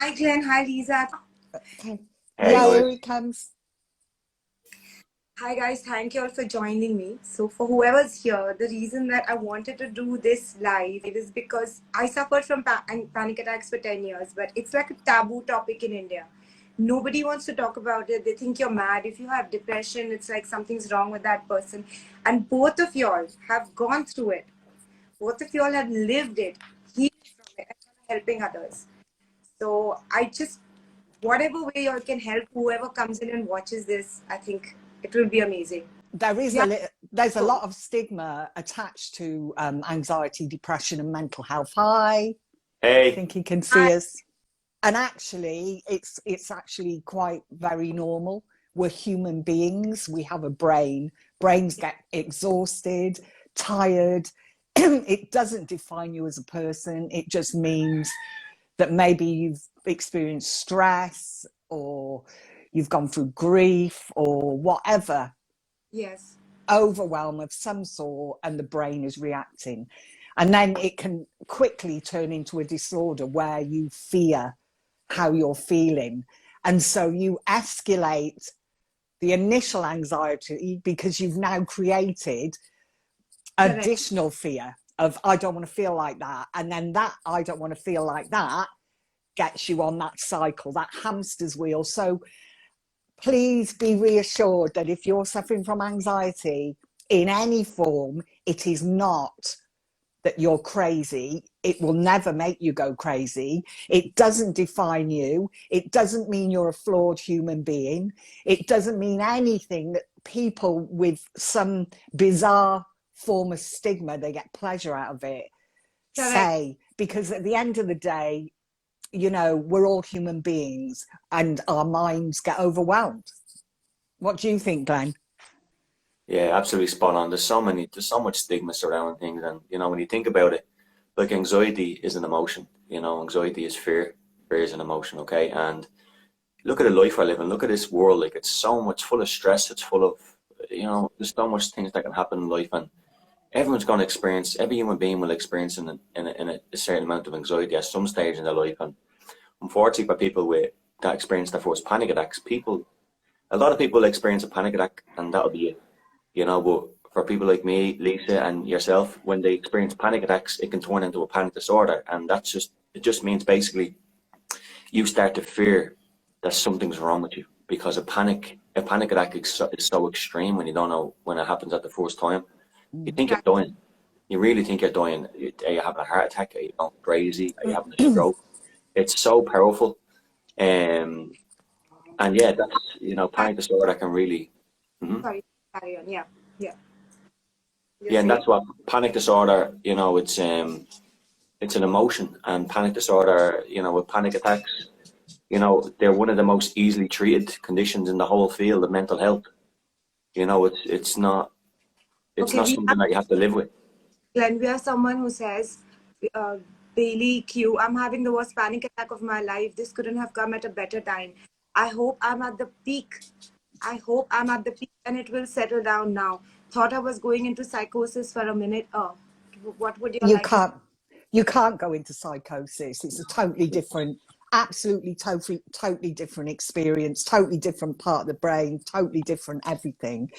Hi, Glenn. Hi, Lisa. Okay. Hey, Yeah, guys. here he comes. Hi, guys. Thank you all for joining me. So, for whoever's here, the reason that I wanted to do this live is because I suffered from panic attacks for 10 years, but it's like a taboo topic in India. Nobody wants to talk about it. They think you're mad. If you have depression, it's like something's wrong with that person. And both of y'all have gone through it. Both of y'all have lived it, healed from it, and helping others. So, whatever way y'all can help whoever comes in and watches this, I think it will be amazing. Yeah. There's a lot of stigma attached to anxiety, depression, and mental health. Hi, I Hey. think he can see us. And actually, it's actually quite very normal. We're human beings. We have a brain. Brains get exhausted, tired. It doesn't define you as a person. It just means that maybe you've experienced stress or you've gone through grief or whatever. Yes. Overwhelm of some sort, and the brain is reacting. And then it can quickly turn into a disorder where you fear how you're feeling. And so you escalate the initial anxiety because you've now created additional fear of, I don't want to feel like that. And then that I don't want to feel like that gets you on that cycle, that hamster's wheel. So please be reassured that if you're suffering from anxiety in any form, it is not that you're crazy. It will never make you go crazy. It doesn't define you. It doesn't mean you're a flawed human being. It doesn't mean anything that people with some bizarre form of stigma, they get pleasure out of it, say, because at the end of the day, you know, we're all human beings and our minds get overwhelmed. What do you think, Glenn? Yeah, absolutely spot on. There's so much stigma surrounding things, and when you think about it, like anxiety is an emotion. Anxiety is fear. Fear is an emotion, okay? And look at the life we're living. Look at this world. Like, it's so much full of stress. It's full of, there's so much things that can happen in life, and everyone's going to experience. Every human being will experience in a certain amount of anxiety at some stage in their life. And unfortunately, for people with that experience that first panic attacks, a lot of people experience a panic attack, and that'll be it. But for people like me, Lisa, and yourself, when they experience panic attacks, it can turn into a panic disorder, and it just means basically you start to fear that something's wrong with you, because a panic attack is so extreme when you don't know when it happens at the first time. You think you're dying. You really think you're dying. Are you having a heart attack? Are you going crazy? Are you having a stroke? It's so powerful. And yeah, that's, panic disorder can really. Sorry, carry on. Yeah. Yeah, and that's what panic disorder, it's an emotion, and panic disorder, with panic attacks, they're one of the most easily treated conditions in the whole field of mental health. It's not something that you have to live with. Glenn, we have someone who says, Bailey Q, I'm having the worst panic attack of my life. This couldn't have come at a better time. I hope I'm at the peak. And it will settle down now. Thought I was going into psychosis for a minute. What would you like? You can't go into psychosis. It's a totally different, absolutely totally different experience, totally different part of the brain, totally different everything.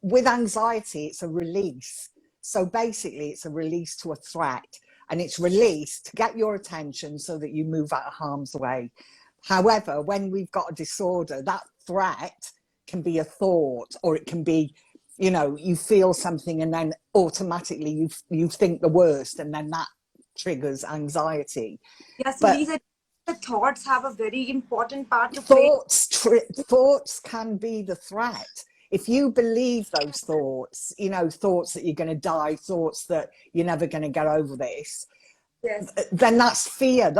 With anxiety, it's a release. So basically, it's a release to a threat, and it's released to get your attention so that you move out of harm's way. However, when we've got a disorder, that threat can be a thought, or it can be, you feel something and then automatically you think the worst, and then that triggers anxiety. Yes, so these are the thoughts have a very important part to play. Thoughts can be the threat. If you believe those thoughts, thoughts that you're going to die, thoughts that you're never going to get over this, then that's fear.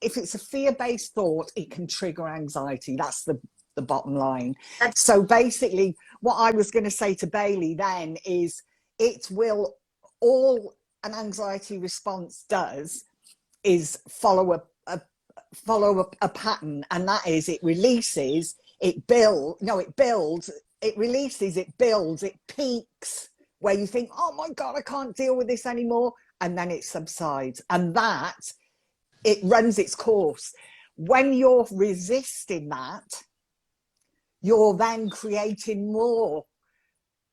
If it's a fear-based thought, it can trigger anxiety. That's the bottom line. So basically, what I was going to say to Bailey then is, all an anxiety response does is follow a pattern, and that is it releases, it builds, it releases, it builds, it peaks where you think, oh my God, I can't deal with this anymore, and then it subsides. And that it runs its course. When you're resisting that, you're then creating more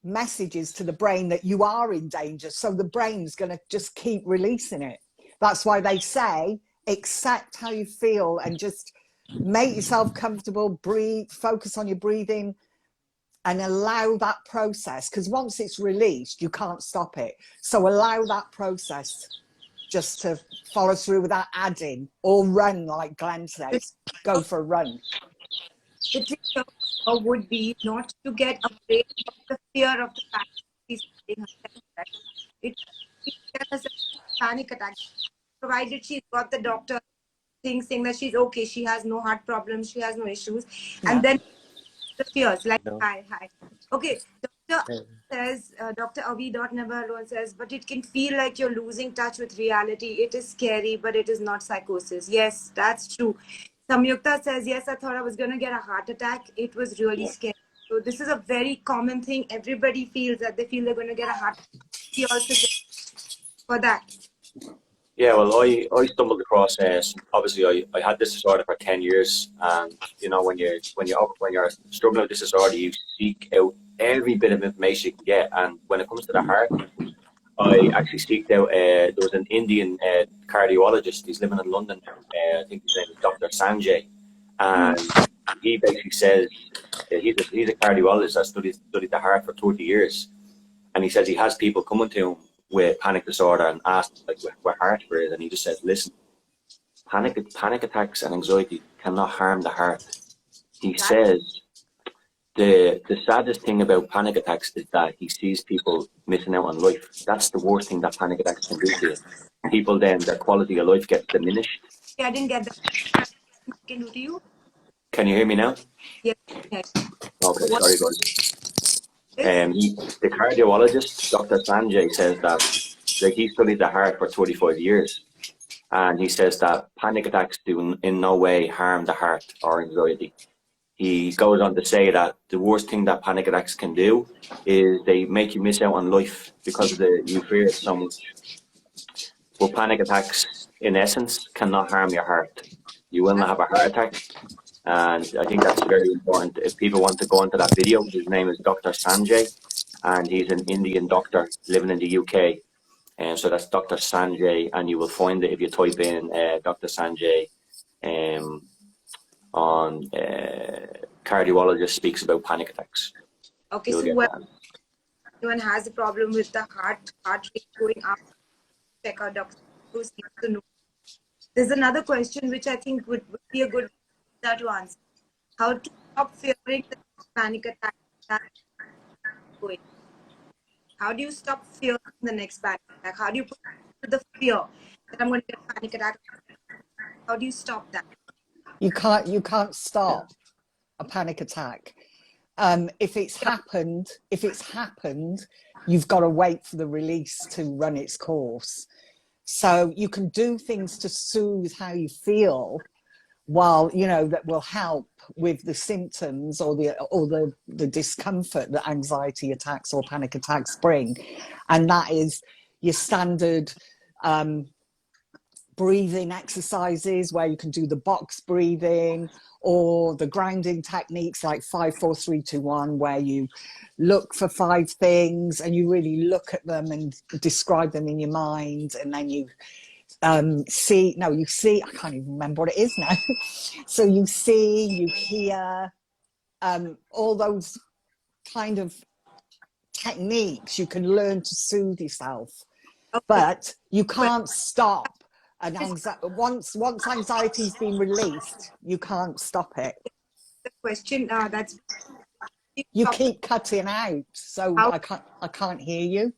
messages to the brain that you are in danger. So the brain's going to just keep releasing it. That's why they say, accept how you feel and just make yourself comfortable, breathe, focus on your breathing and allow that process. Because once it's released, you can't stop it. So allow that process just to follow through without adding, or run, like Glenn says, go for a run. The tip would be not to get afraid of the fear of the fact that she's having a panic attack. It has a panic attack, provided she's got the doctor thing saying that she's okay, she has no heart problems, she has no issues, and then the fears like hi. Okay, doctor says, Dr. Avi.Never says, but it can feel like you're losing touch with reality. It is scary, but it is not psychosis. Yes, that's true. Samyukta says, yes, I thought I was going to get a heart attack. It was really scary. So this is a very common thing. Everybody feels that they feel they're going to get a heart attack. He also says for that. Yeah, well, I stumbled across, obviously I had this disorder for 10 years, and you know, when you're struggling with this disorder, you seek out every bit of information you can get. And when it comes to the heart, I actually seeked out, there was an Indian cardiologist, he's living in London now, I think his name is Dr. Sanjay, and he basically says, he's a cardiologist that studied the heart for 30 years, and he says he has people coming to him with panic disorder and ask like what heart is, and he just says, listen, panic attacks and anxiety cannot harm the heart. He says the saddest thing about panic attacks is that he sees people missing out on life. That's the worst thing that panic attacks can do to you. People then, their quality of life gets diminished. Yeah, I didn't get that. Can do to you? Can you hear me now? Yes. Okay, sorry guys. The cardiologist, Dr. Sanjay, says that he studied the heart for 35 years, and he says that panic attacks do in no way harm the heart or anxiety. He goes on to say that the worst thing that panic attacks can do is they make you miss out on life because you fear it so much. But panic attacks, in essence, cannot harm your heart. You will not have a heart attack. And I think that's very important. If people want to go into that video, his name is Dr. Sanjay, and he's an Indian doctor living in the UK. And so that's Dr. Sanjay, and you will find it if you type in Dr. Sanjay on cardiologist speaks about panic attacks. Okay, so when anyone has a problem with the heart rate going up, check out Dr. Who's to know. There's another question which I think would be a good to answer. How to stop fearing the panic attack that's going? How do you stop fearing the next panic attack? How do you put the fear that I'm going to get a panic attack? How do you stop that? You can't stop a panic attack. If it's happened, you've got to wait for the release to run its course. So you can do things to soothe how you feel, while that will help with the symptoms or the discomfort that anxiety attacks or panic attacks bring, and that is your standard breathing exercises where you can do the box breathing, or the grounding techniques like 5, 4, 3, 2, 1, where you look for 5 things and you really look at them and describe them in your mind, and then you see, I can't even remember what it is now. So you see, you hear, all those kind of techniques you can learn to soothe yourself. Okay. But you can't stop an anxiety. Once anxiety's been released, you can't stop it. The question that's you keep cutting out, so I can't hear you.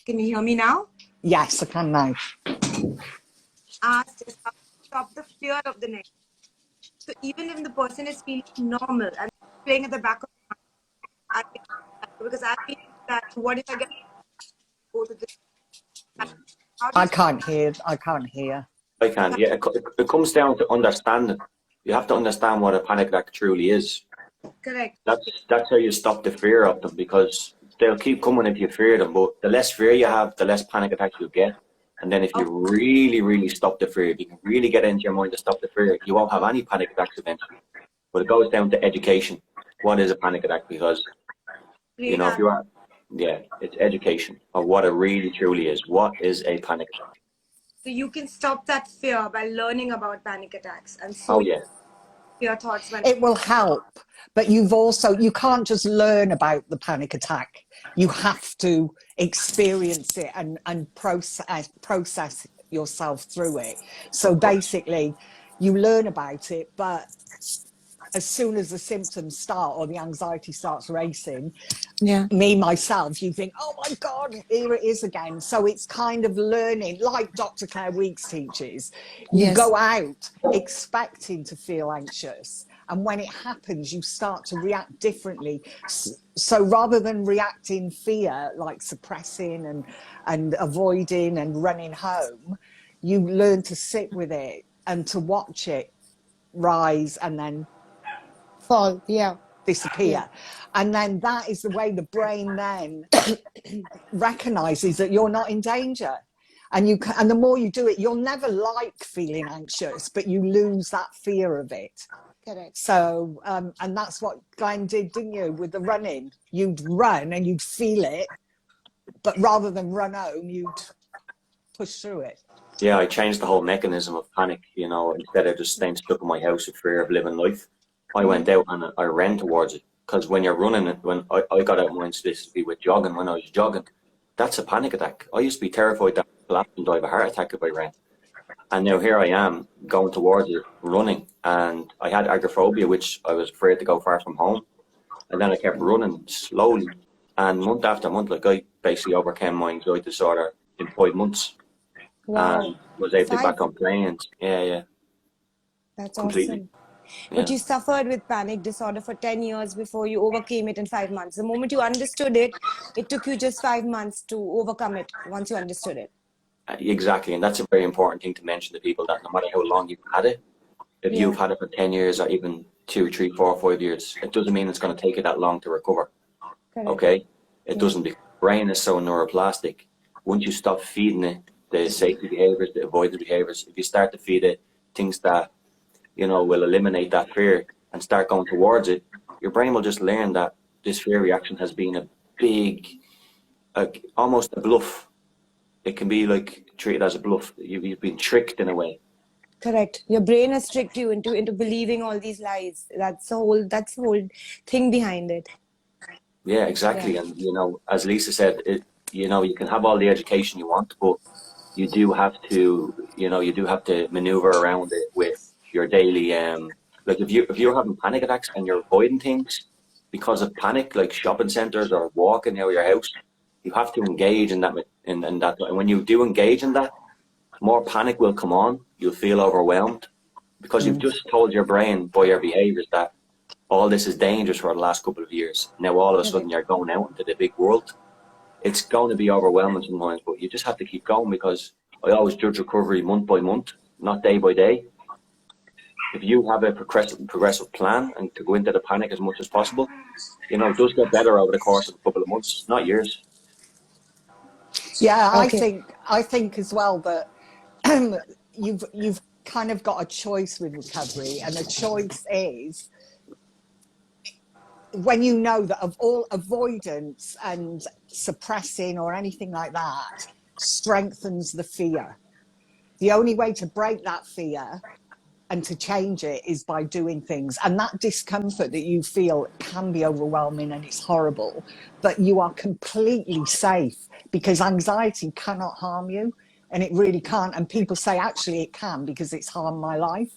Can you hear me now? Yes, I can now. Asked is how to stop the fear of the next. So even if the person is feeling normal and playing at the back of my mind, because I feel that what if I get go to this? I can't hear. I can, yeah. It comes down to understanding. You have to understand what a panic attack truly is. Correct. That's how you stop the fear of them, because they'll keep coming if you fear them. But the less fear you have, the less panic attacks you'll get. And then if you really, really stop the fear, if you can really get into your mind to stop the fear, you won't have any panic attacks eventually. But it goes down to education. What is a panic attack? Because, you know, if you are, yeah, it's education of what it really truly is. What is a panic attack? So you can stop that fear by learning about panic attacks. And so Oh, yeah. your thoughts when It will help, but you can't just learn about the panic attack. You have to experience it and process yourself through it. So basically, you learn about it, but as soon as the symptoms start or the anxiety starts racing, myself, you think, oh my God, here it is again. So it's kind of learning, like Dr. Claire Weeks teaches. You go out expecting to feel anxious. And when it happens, you start to react differently. So rather than react in fear, like suppressing and avoiding and running home, you learn to sit with it and to watch it rise and then fall, disappear. And then that is the way the brain then recognizes that you're not in danger. And the more you do it, you'll never like feeling anxious, but you lose that fear of it. Correct. So, and that's what Glenn did, didn't you, with the running? You'd run and you'd feel it, but rather than run home, you'd push through it. Yeah, I changed the whole mechanism of panic, you know, instead of just staying stuck in my house with fear of living life. I went out and I ran towards it. Because when you're running, when I got out mine specifically with jogging, when I was jogging, that's a panic attack. I used to be terrified that I'd collapse and die of a heart attack if I ran. And now here I am going towards it, running. And I had agoraphobia, which I was afraid to go far from home. And then I kept running slowly. And month after month, like I basically overcame my anxiety disorder in 5 months. Wow. And was able to get back on planes. Yeah. That's completely. awesome. But you suffered with panic disorder for 10 years before you overcame it in 5 months. The moment you understood it, it took you just 5 months to overcome it once you understood it. Exactly. And that's a very important thing to mention to people, that no matter how long you've had it, if you've had it for 10 years or even 2, 3, 4, 5 years, it doesn't mean it's going to take you that long to recover. Correct. Okay? It doesn't. The brain is so neuroplastic. Once you stop feeding it the safety behaviors, the avoidance behaviors, if you start to feed it things that, you know, will eliminate that fear and start going towards it, your brain will just learn that this fear reaction has been a big, almost a bluff. It can be like treated as a bluff. You've been tricked in a way. Correct. Your brain has tricked you into believing all these lies. That's the whole thing behind it. Yeah, exactly. And you know, as Lisa said, you know, you can have all the education you want, but you do have to, you know, maneuver around it with your daily, like if you're having panic attacks and you're avoiding things because of panic, like shopping centers or walking out of your house, you have to engage in that. In that, and when you do engage in that, more panic will come on. You'll feel overwhelmed because you've just told your brain by your behaviors that all this is dangerous for the last couple of years. Now all of a sudden you're going out into the big world. It's going to be overwhelming sometimes, but you just have to keep going, because I always judge recovery month by month, not day by day. If you have a progressive plan and to go into the panic as much as possible, you know, it does get better over the course of a couple of months, not years. Yeah, I think as well that you've kind of got a choice with recovery, and the choice is when you know that of all avoidance and suppressing or anything like that strengthens the fear. The only way to break that fear and to change it is by doing things. And that discomfort that you feel can be overwhelming and it's horrible, but you are completely safe, because anxiety cannot harm you, and it really can't. And people say, actually, it can, because it's harmed my life.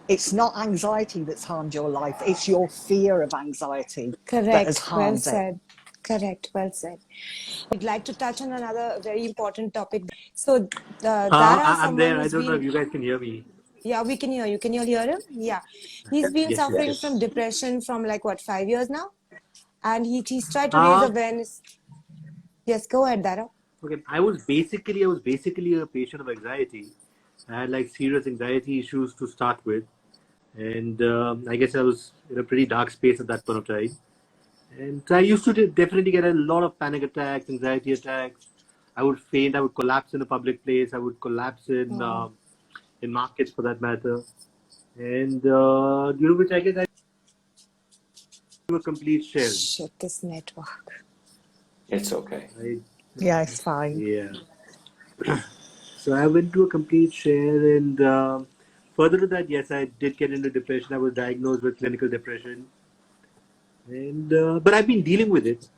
It's not anxiety that's harmed your life. It's your fear of anxiety that has harmed it. Correct. Well said. We'd like to touch on another very important topic. So, Dara, I'm there. I don't know if you guys can hear me. Yeah, we can hear you. Can you all hear him? Yeah. He's been suffering from depression from 5 years now. And he's tried to raise awareness. Yes, go ahead, Dara. Okay, I was basically a patient of anxiety. I had serious anxiety issues to start with. And I guess I was in a pretty dark space at that point of time. And I used to definitely get a lot of panic attacks, anxiety attacks. I would faint. I would collapse in a public place. I would collapse in markets, for that matter. And due to which I guess I do a complete shell. Shit, this network. It's okay. Yeah, it's fine. Yeah. So I went to a complete shell, and further to that, yes, I did get into depression. I was diagnosed with clinical depression, and but I've been dealing with it.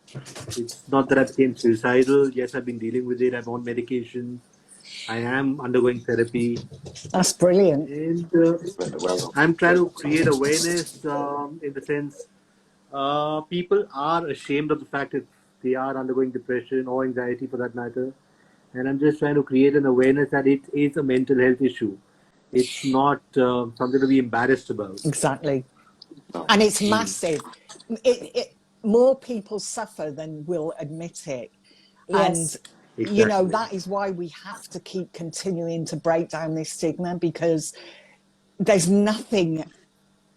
It's not that I became suicidal. Yes, I've been dealing with it. I'm on medication. I am undergoing therapy, That's brilliant. and Well, I'm trying to create awareness in the sense people are ashamed of the fact that they are undergoing depression or anxiety, for that matter. And I'm just trying to create an awareness that it is a mental health issue. It's not something to be embarrassed about. Exactly. no. And it's massive. More people suffer than will admit it. Yes. And, you know, Exactly. that is why we have to keep continuing to break down this stigma, because there's nothing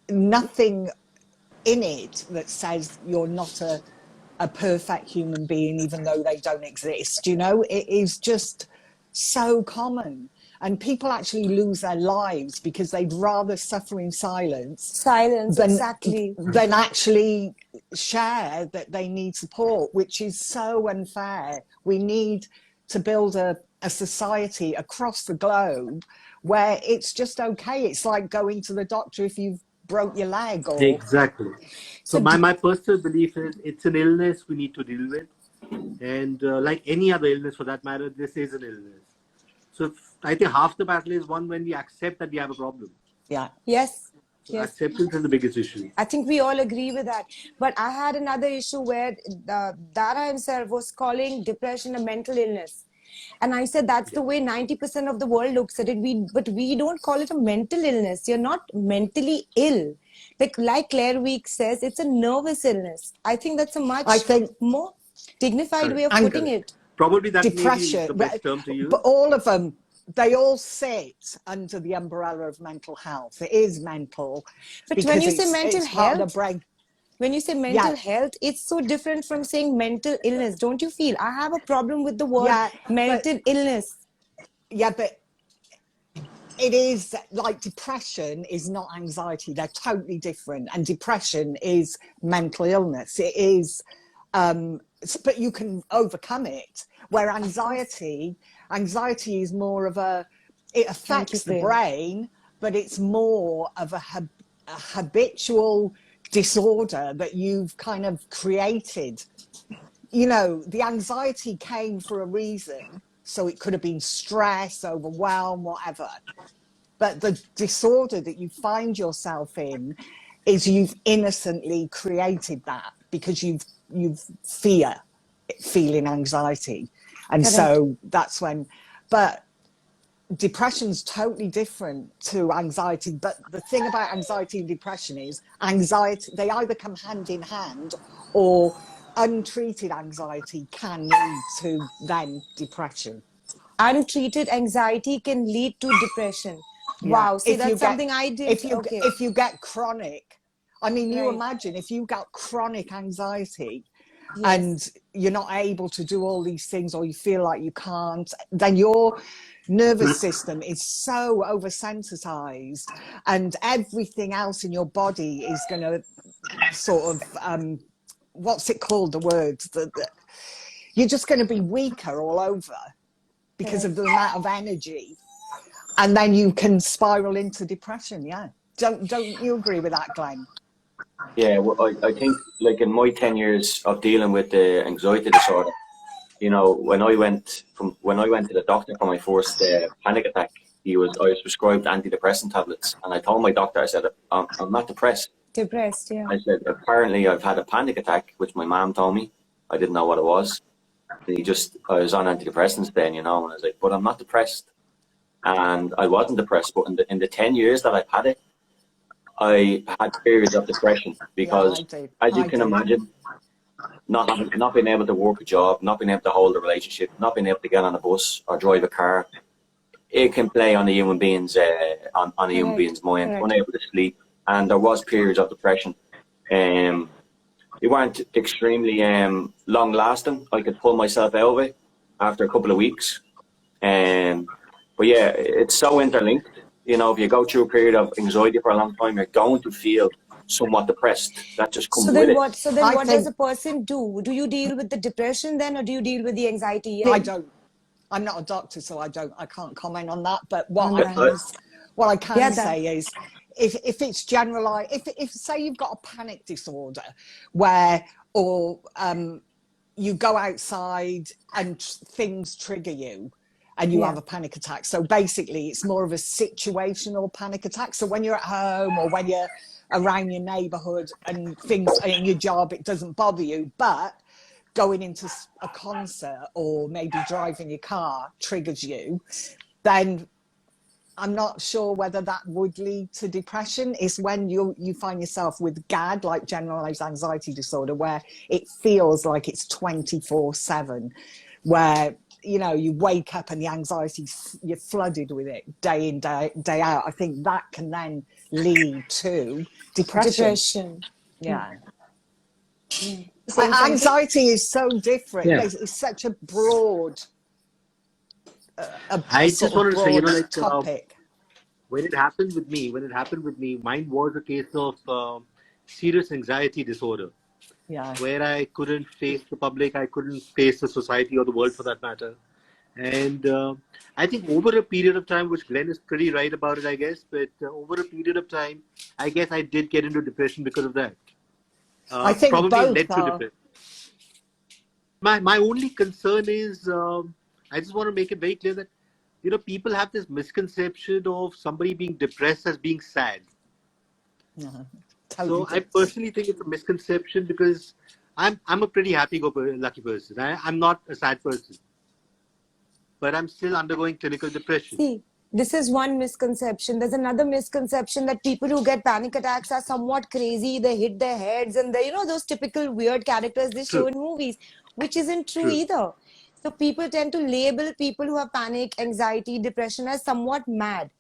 in it that says you're not a perfect human being, even though they don't exist. You know, it is just so common. And people actually lose their lives because they'd rather suffer in silence Exactly. than actually share that they need support, which is so unfair. We need to build a society across the globe where it's just okay. It's like going to the doctor if you've broke your leg, or Exactly. So So my personal belief is it's an illness we need to deal with. And like any other illness, for that matter, this is an illness. So I think half the battle is one when we accept that we have a problem. yeah. yes. So Yes. acceptance is the biggest issue. I think we all agree with that. But I had another issue where Dara himself was calling depression a mental illness. And I said that's the way 90% of the world looks at it. But we don't call it a mental illness. You're not mentally ill. Like Claire Weeks says, it's a nervous illness. I think that's a much I think more dignified way of And putting it. Probably that may be depression, the best term to use. but all of them, they all sit under the umbrella of mental health. It is mental. But because when you say it's- mental it's part of health, the brain. when you say mental Yeah. health, it's so different from saying mental illness. Don't you feel? I have a problem with the word Yeah, mental illness. Yeah, but it is like depression is not anxiety. They're totally different. And depression is mental illness. It is, but you can overcome it. Where anxiety is more of it affects the Claire. brain, but it's more of a habitual disorder that you've kind of created. You know, the anxiety came for a reason. So it could have been stress, overwhelm, whatever. But the disorder that you find yourself in is you've innocently created that because you've feeling anxiety. And Correct. so that's when, but depression's totally different to anxiety. But the thing about anxiety and depression is anxiety, they either come hand in hand, or untreated anxiety can lead to then depression. Untreated anxiety can lead to depression. Yeah. Wow. See, If you that's get- something I did. Okay. If you get chronic, I mean, you Right. imagine if you got chronic anxiety Yes. and you're not able to do all these things, or you feel like you can't, then your nervous system is so oversensitized, and everything else in your body is going to sort of, what's it called? The word? You're just going to be weaker all over because of the amount of energy. And then you can spiral into depression. Yeah. Don't you agree with that, Glenn? Yeah, well, I think like in my 10 years of dealing with the anxiety disorder, you know, when I went to the doctor for my first panic attack, I was prescribed antidepressant tablets, and I told my doctor, I said, I'm not depressed. Depressed, yeah. I said, apparently I've had a panic attack, which my mom told me. I didn't know what it was. I was on antidepressants then, you know, and I was like, but I'm not depressed. And I wasn't depressed, but in the 10 years that I've had it, I had periods of depression because, as you can imagine, not being able to work a job, not being able to hold a relationship, not being able to get on a bus or drive a car, it can play on a human being's human being's mind, unable to sleep, and there was periods of depression. They weren't extremely long lasting. I could pull myself out of it, after a couple of weeks. But yeah, it's so interlinked. You know, if you go through a period of anxiety for a long time, you're going to feel somewhat depressed. That just comes with it. So then I what does think a person do? Do you deal with the depression then, or do you deal with the anxiety? I don't. I'm not a doctor, so I can't comment on that. But what I can say is, if it's generalized, if say you've got a panic disorder, where you go outside and things trigger you, and you have a panic attack. So basically, it's more of a situational panic attack. So when you're at home or when you're around your neighborhood and things in your job, it doesn't bother you, but going into a concert or maybe driving your car triggers you, then I'm not sure whether that would lead to depression. It's when you find yourself with GAD, like generalized anxiety disorder, where it feels like it's 24/7, where, you know, you wake up and the anxiety, you're flooded with it day in, day out. I think that can then lead to depression. Yeah. Anxiety is so different. Yeah. It's such a broad, I just wanted to say, topic. When it happened with me, mine was a case of serious anxiety disorder. Yeah. Where I couldn't face the public, I couldn't face the society or the world for that matter. And I think over a period of time, which Glenn is pretty right about it, I guess, but over a period of time, I guess I did get into depression because of that. I think probably both led to depression. My only concern is, I just want to make it very clear that, you know, people have this misconception of somebody being depressed as being sad. Totally So I personally think it's a misconception because I'm a pretty happy-go-lucky person. I'm not a sad person, but I'm still undergoing clinical depression. See, this is one misconception. There's another misconception that people who get panic attacks are somewhat crazy. They hit their heads and they, you know, those typical weird characters they show in movies, which isn't true either. So people tend to label people who have panic, anxiety, depression as somewhat mad.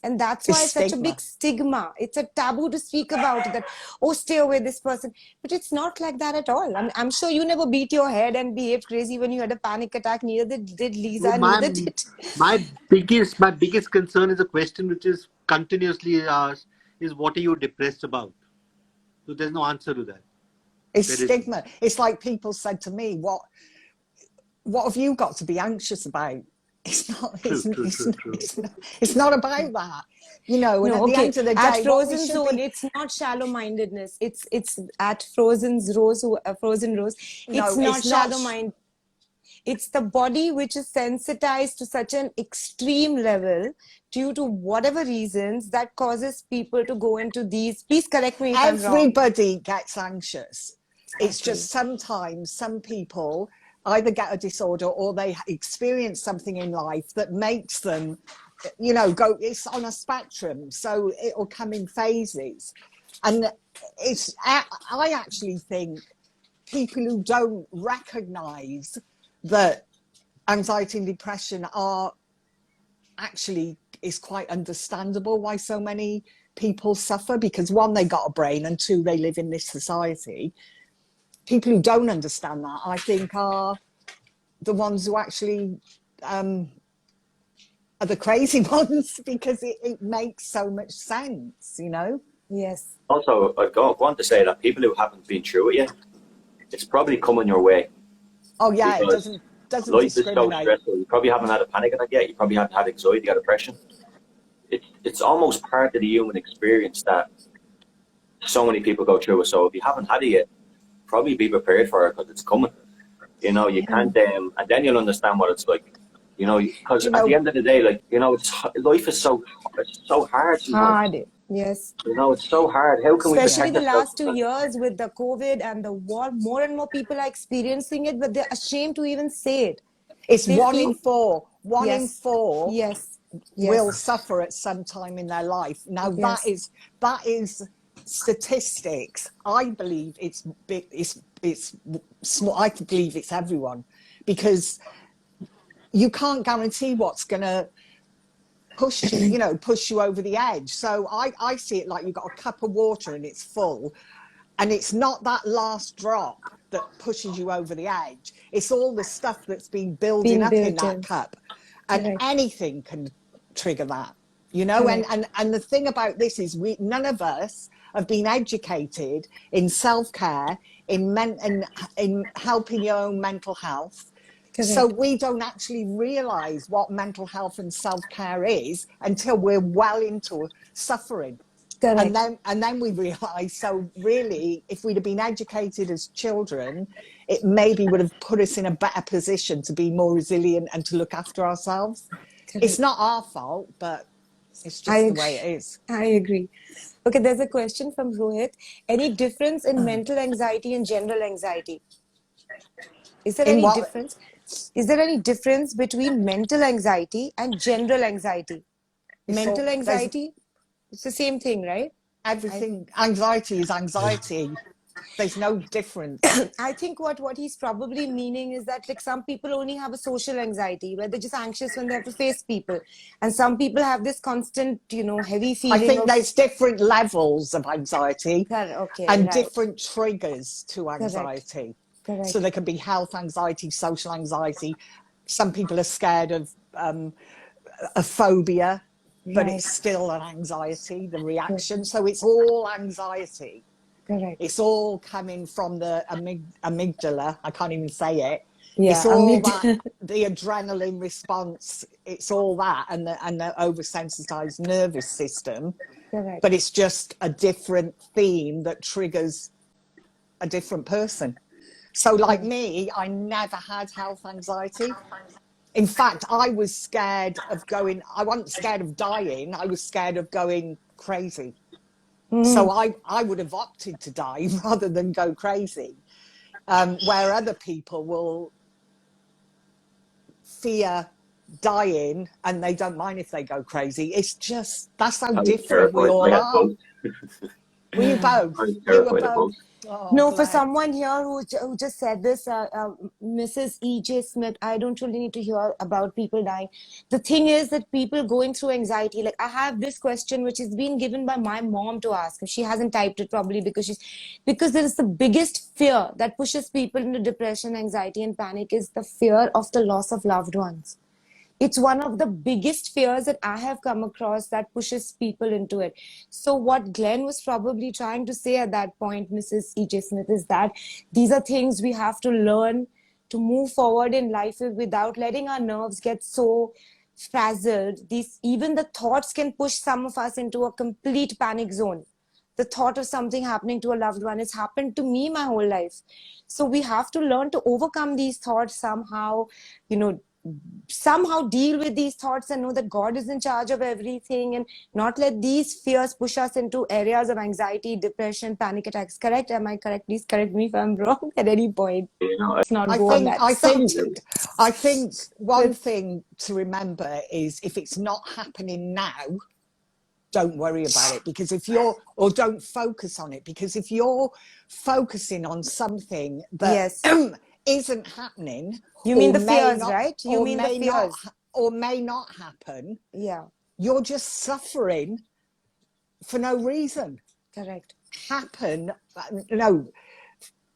And that's why it's such a big stigma. It's a taboo to speak about it, that, oh, stay away this person. But it's not like that at all. I'm sure you never beat your head and behaved crazy when you had a panic attack. Neither did Lisa, neither did... My biggest concern is a question which is continuously asked, is what are you depressed about? So there's no answer to that. It's stigma. It's like people said to me, what have you got to be anxious about? It's not. It's not about that, you know. And at the end of the day, at Frozen Zone, it's not shallow-mindedness. It's at Frozen Rose. It's not shallow-minded. It's the body which is sensitized to such an extreme level due to whatever reasons that causes people to go into these. Please correct me if I'm wrong. Everybody gets anxious. It's just sometimes some people either get a disorder or they experience something in life that makes them, you know, go, it's on a spectrum. So it'll come in phases. And I actually think people who don't recognize that anxiety and depression are actually, is quite understandable why so many people suffer, because one, they got a brain, and two, they live in this society. People who don't understand that, I think, are the ones who actually are the crazy ones, because it makes so much sense, you know? Yes. Also, I want to say that people who haven't been through it yet, it's probably coming your way. Oh yeah, it doesn't life is so discriminate. stressful. You probably haven't had a panic attack yet. You probably haven't had anxiety or depression. It's almost part of the human experience that so many people go through it. So if you haven't had it yet, probably be prepared for it, because it's coming. You know, you can't, and then you'll understand what it's like. You know, because at the end of the day, like, you know, life is so hard. Hard, yes. You know, it's so hard. How can especially we the last 2 years with the COVID and the war? More and more people are experiencing it, but they're ashamed to even say it. It's one in four. One yes. in four. Yes. Will suffer at some time in their life. Now that is statistics. I believe it's big. It's small. I believe it's everyone, because you can't guarantee what's going to push you, push you over the edge. So I see it like you've got a cup of water and it's full, And it's not that last drop that pushes you over the edge. It's all the stuff that's been building Being up in built that in. cup. And Correct. anything can trigger that, you know? And, Correct. and the thing about this is none of us have been educated in self-care, in helping your own mental health. So Correct. we don't actually realize what mental health and self-care is until we're well into suffering. Correct. And then we realize, so really, if we'd have been educated as children, it maybe would have put us in a better position to be more resilient and to look after ourselves. Correct. It's not our fault, but it's I just the agree. way it is. I agree. Okay, there's a question from Rohit. Any difference in mental anxiety and general anxiety? Is there In any what? difference? Is there any difference between mental anxiety and general anxiety? Mental There's anxiety, it's the same thing, right? everything. Anxiety is anxiety. There's no difference. I think what he's probably meaning is that like some people only have a social anxiety where they're just anxious when they have to face people, and some people have this constant, heavy I feeling think of. there's different levels of anxiety Okay, and right. different triggers to anxiety. Correct. So there can be health anxiety, social anxiety. Some people are scared of a phobia, but Right. it's still an anxiety, the reaction. So it's all anxiety. Correct. It's all coming from the amygdala. I can't even say it. Yeah, It's all that, the adrenaline response. It's all that, and the oversensitized nervous system. Correct. But it's just a different theme that triggers a different person. So like me, I never had health anxiety. In fact, I was scared of I wasn't scared of dying. I was scared of going crazy. So I would have opted to die rather than go crazy. Where other people will fear dying and they don't mind if they go crazy. It's just, that's how different we all are. Were you both? You were both? Oh, No, for bless. someone here who just said this, Mrs. E.J. Smith, I don't really need to hear about people dying. The thing is that people going through anxiety, like I have this question which is being given by my mom to ask. She hasn't typed it probably because there is the biggest fear that pushes people into depression, anxiety, and panic is the fear of the loss of loved ones. It's one of the biggest fears that I have come across that pushes people into it. So what Glenn was probably trying to say at that point, Mrs. E.J. Smith, is that these are things we have to learn to move forward in life without letting our nerves get so frazzled. Even the thoughts can push some of us into a complete panic zone. The thought of something happening to a loved one has happened to me my whole life. So we have to learn to overcome these thoughts somehow, somehow deal with these thoughts and know that God is in charge of everything and not let these fears push us into areas of anxiety, depression, panic attacks. Correct? Am I correct? Please correct me if I'm wrong at any point. Let's not go on that. I think one thing to remember is if it's not happening now, don't worry about it, because or don't focus on it, because if you're focusing on something that isn't happening, you mean the fears, right? You mean the fears, or may not happen. Yeah, you're just suffering for no reason. Correct.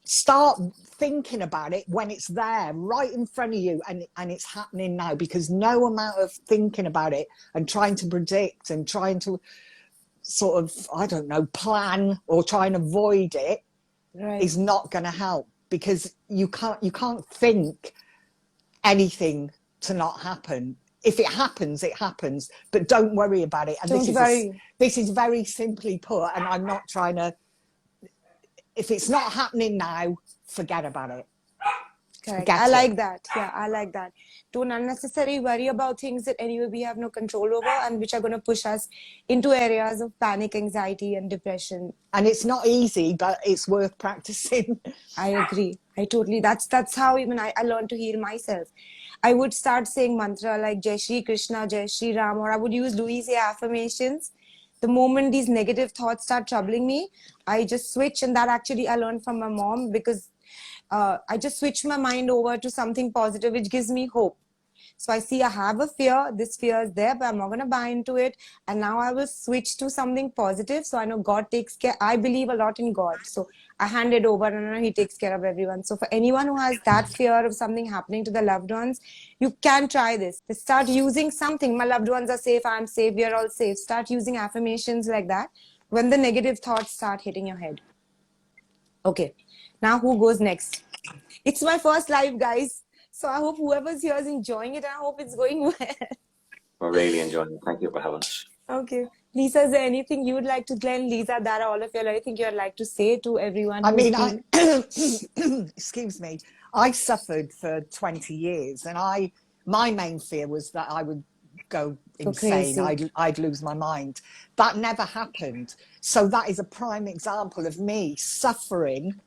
Start thinking about it when it's there right in front of you and it's happening now, because no amount of thinking about it and trying to predict and trying to sort of, I don't know, plan or try and avoid it is not going to help, because you can't think anything to not happen. If it happens, it happens, but don't worry about it. And this is very simply put, and I'm not trying to, if it's not happening now, forget about it. Correct. I like that. Yeah, I like that. Don't unnecessarily worry about things that anyway we have no control over and which are going to push us into areas of panic, anxiety, and depression. And it's not easy, but it's worth practicing. I agree. I totally. That's how even I learned to heal myself. I would start saying mantra like Jai Shri Krishna, Jai Shri Ram, or I would use Louise affirmations. The moment these negative thoughts start troubling me, I just switch. And that actually I learned from my mom, because I just switch my mind over to something positive, which gives me hope. So I see I have a fear. This fear is there, but I'm not going to buy into it. And now I will switch to something positive. So I know God takes care. I believe a lot in God. So I hand it over and I know He takes care of everyone. So for anyone who has that fear of something happening to their loved ones, you can try this. Just start using something. My loved ones are safe. I'm safe. We are all safe. Start using affirmations like that when the negative thoughts start hitting your head. Okay. Now who goes next? It's my first live, guys. So I hope whoever's here is enjoying it. I hope it's going well. We're really enjoying it. Thank you for having us. Okay. Lisa, is there anything you would like to, Glenn, Lisa, Dara, all of you, anything you'd like to say to everyone I who's mean, been... excuse me, I suffered for 20 years and my main fear was that I would go insane. crazy. I'd lose my mind. That never happened. So that is a prime example of me suffering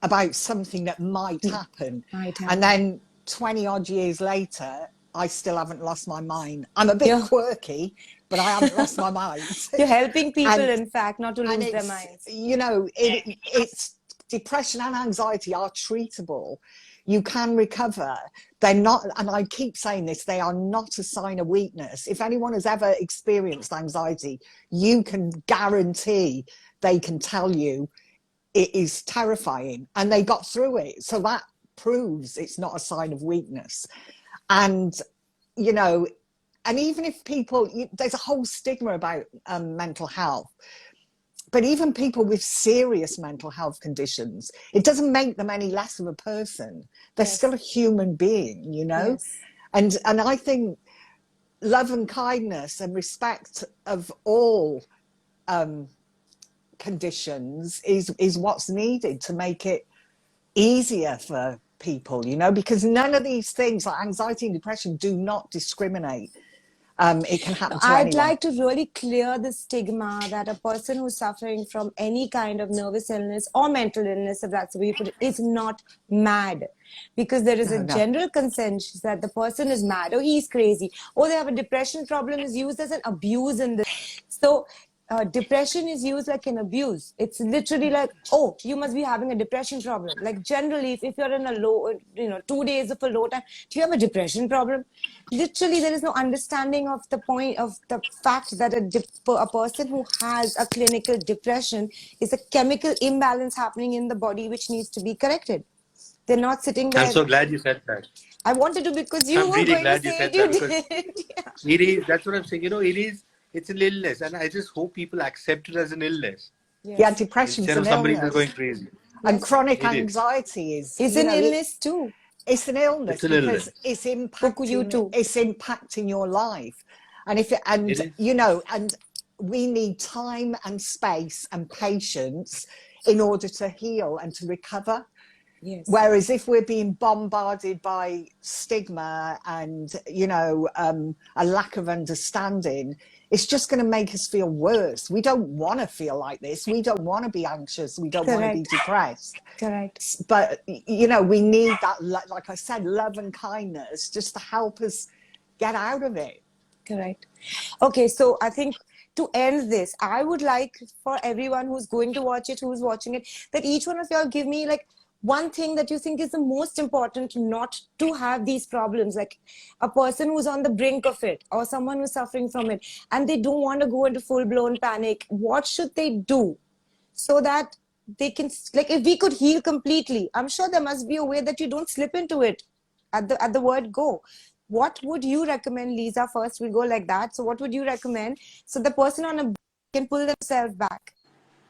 about something that might happen. And then 20 odd years later, I still haven't lost my mind. I'm a bit quirky, but I haven't lost my mind. You're helping people, in fact, not to lose their minds. You know, it's depression and anxiety are treatable. You can recover. They're not, and I keep saying this, they are not a sign of weakness. If anyone has ever experienced anxiety, you can guarantee they can tell you it is terrifying and they got through it. So that proves it's not a sign of weakness. And, you know, and even if people, there's a whole stigma about mental health, but even people with serious mental health conditions, it doesn't make them any less of a person. They're still a human being, you know? And I think love and kindness and respect of all conditions is what's needed to make it easier for people, you know, because none of these things like anxiety and depression do not discriminate. It can happen to anyone. I'd like to really clear the stigma that a person who's suffering from any kind of nervous illness or mental illness, if that's the way you put it, is not mad. Because there is a general consensus that the person is mad or he's crazy or they have a depression problem is used as an abuse in this. So depression is used like an abuse. It's literally like, oh, you must be having a depression problem. Like generally, if you're in a low, 2 days of a low time, do you have a depression problem? Literally, there is no understanding of the point of the fact that a person who has a clinical depression is a chemical imbalance happening in the body which needs to be corrected. They're not sitting there. I'm so glad you said that. I wanted to because you I'm were really going glad to you say said it. that You did. it is. That's what I'm saying. It's an illness, and I just hope people accept it as an illness. Yeah, depression is an somebody illness. who's going crazy. And chronic anxiety is an illness too. It's an illness because it's impacting your life. And and we need time and space and patience in order to heal and to recover. Yes. Whereas if we're being bombarded by stigma and, a lack of understanding, it's just going to make us feel worse. We don't want to feel like this. We don't want to be anxious. We don't want to be depressed. Correct. But, we need that, like I said, love and kindness just to help us get out of it. Correct. Okay, so I think to end this, I would like for everyone who's going to watch it, who's watching it, that each one of y'all give me like one thing that you think is the most important not to have these problems, like a person who's on the brink of it or someone who's suffering from it and they don't want to go into full-blown panic. What should they do so that they can, like, if we could heal completely, I'm sure there must be a way that you don't slip into it at the word go. What would you recommend, Lisa? First, we'll go like that. So what would you recommend so the person on a can pull themselves back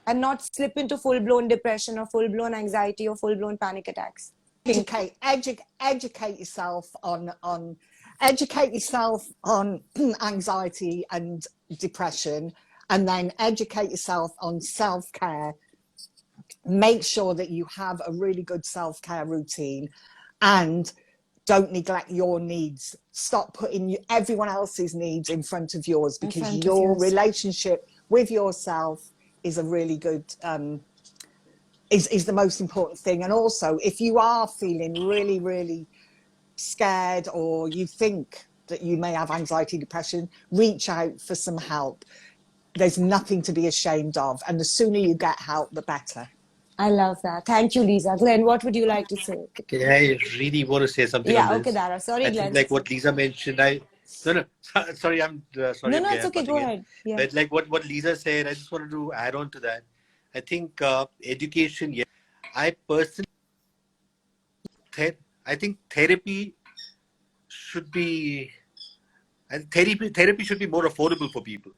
and not slip into full-blown depression or full-blown anxiety or full-blown panic attacks? Educate yourself on anxiety and depression, and then educate yourself on self-care. Make sure that you have a really good self-care routine and don't neglect your needs. Stop putting everyone else's needs in front of yours, because your relationship with yourself is a really good, is the most important thing. And also, if you are feeling really, really scared or you think that you may have anxiety, depression, reach out for some help. There's nothing to be ashamed of. And the sooner you get help, the better. I love that. Thank you, Lisa. Glenn, what would you like to say? Okay, I really want to say something on Yeah, okay, this. Dara. Sorry, I think Glenn. like what Lisa mentioned, no, sorry, No, I'm no, it's okay. Go butting in. ahead. Yeah. But like what Lisa said, I just wanted to add on to that. I think education. Yeah, I personally, I think therapy should be, therapy should be more affordable for people,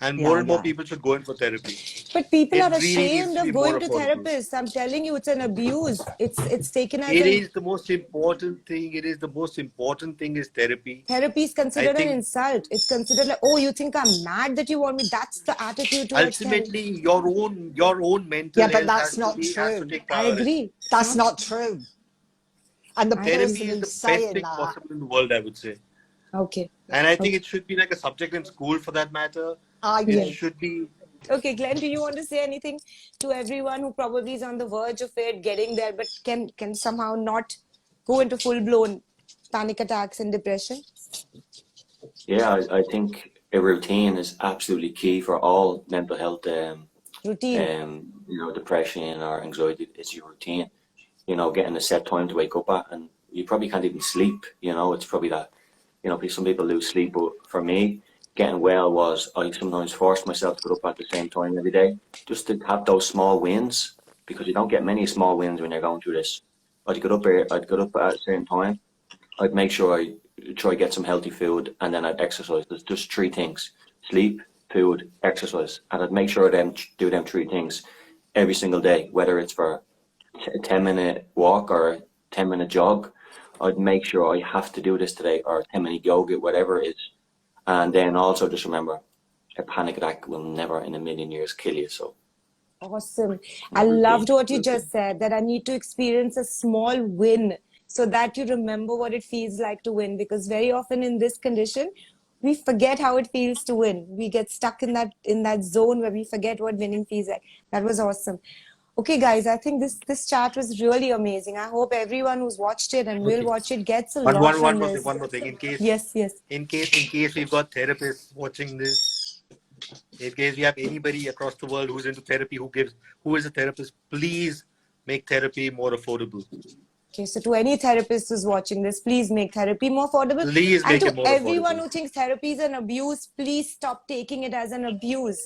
and Yeah, more and more yeah. people should go in for therapy. But people It are really needs ashamed to be of more going to affordable. therapists. I'm telling you, it's an abuse. It's taken as It an is the most important thing. It is the most important thing is therapy. therapy is I considered an think insult. It's considered like, oh, you think I'm mad that you want me? That's the attitude towards therapy. ultimately your own mental Yeah, but health that's not has to true. take I priority. agree. It's That's not not true. true. And the I agree. person Therapy is who's the best saying thing that, possible in the world, I would say. Okay. And I think Okay. it should be like a subject in school for that matter. I It Yes. do. should be. Okay, Glenn, do you want to say anything to everyone who probably is on the verge of it, getting there, but can somehow not go into full blown panic attacks and depression? Yeah, I think a routine is absolutely key for all mental health, Routine. depression or anxiety. It's your routine. Getting a set time to wake up at, and you probably can't even sleep. It's probably that. Some people lose sleep, but for me, getting well was I sometimes forced myself to get up at the same time every day, just to have those small wins, because you don't get many small wins when you're going through this. I'd get up at a certain time. I'd make sure I try to get some healthy food, and then I'd exercise. There's just three things: sleep, food, exercise, and I'd make sure I then do them three things every single day, whether it's for a 10-minute walk or a 10-minute jog. I'd make sure I have to do this today, or 10-minute yoga, whatever it is. And then also just remember, a panic attack will never in a million years kill you. So Awesome. I routine, loved what you routine. just said, that I need to experience a small win so that you remember what it feels like to win. Because very often in this condition, we forget how it feels to win. We get stuck in that zone where we forget what winning feels like. That was awesome. Okay, guys, I think this chat was really amazing. I hope everyone who's watched it and will Okay. watch it gets a One, lot one, from one more thing. this. One more thing. Yes, yes. In case we've got therapists watching this, in case we have anybody across the world who's into therapy, who is a therapist, please make therapy more affordable. Okay, so to any therapist who's watching this, please make therapy more affordable. Please And make to it more everyone affordable. who thinks therapy is an abuse, please stop taking it as an abuse.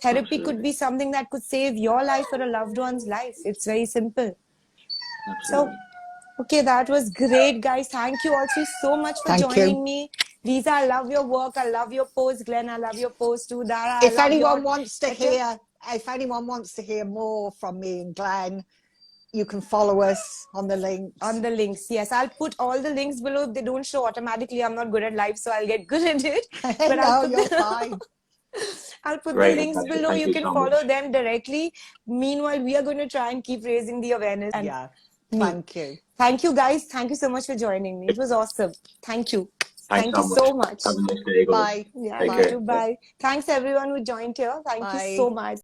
Therapy could Absolutely, be something that could save your life or a loved one's life. It's very simple. So, absolutely. okay, that was great, guys. Thank you all three so much for Thank you. joining me. Lisa, I love your work. I love your post. Glenn, I love your post too. Dara, I If love your anyone wants to letter. hear more from me and Glenn, you can follow us on the links. On the links, yes. I'll put all the links below. If they don't show automatically, I'm not good at live, so I'll get good at it. But No, I'll put you're fine. I'll put the Great, links Natasha. below. Thank You you can so follow much. them directly. Meanwhile, we are going to try and keep raising the awareness. And Yeah. me. Thank you. Thank you, guys. Thank you so much for joining me. It was awesome. Thank you. Thanks Thank so you much. so much. Have a nice day, guys. Bye. Yeah, Take you Bye. care. too. Bye. Thanks, everyone who joined here. Thank you Bye. so much.